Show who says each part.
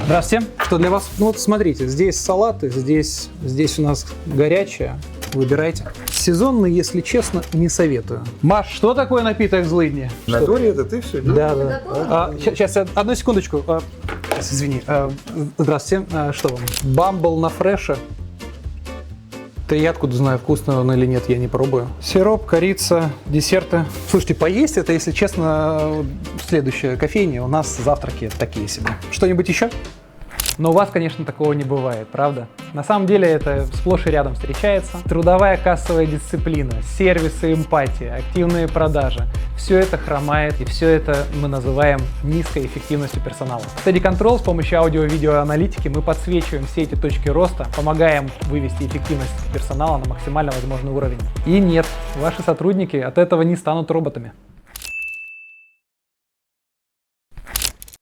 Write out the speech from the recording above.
Speaker 1: Здравствуйте. Что для вас? Ну вот смотрите, здесь салаты, здесь у нас горячее. Выбирайте. Сезонный, если честно, не советую. Маш, что такое напиток злыдни?
Speaker 2: На Доре это ты все делаешь?
Speaker 1: Да. Сейчас, одну секундочку. Извини. Здравствуйте. Что вам? Бамбл на фреше. Да я откуда знаю, вкусно он или нет, я не пробую. Сироп, корица, десерты. Слушайте, поесть это, если честно, следующая кофейня. У нас завтраки такие себе. Что-нибудь еще? Но у вас, конечно, такого не бывает, правда? На самом деле это сплошь и рядом встречается. Трудовая кассовая дисциплина, сервис и эмпатия, активные продажи. Все это хромает, и все это мы называем низкой эффективностью персонала. В Steady Control с помощью аудио-видеоаналитики мы подсвечиваем все эти точки роста, помогаем вывести эффективность персонала на максимально возможный уровень. И нет, ваши сотрудники от этого не станут роботами.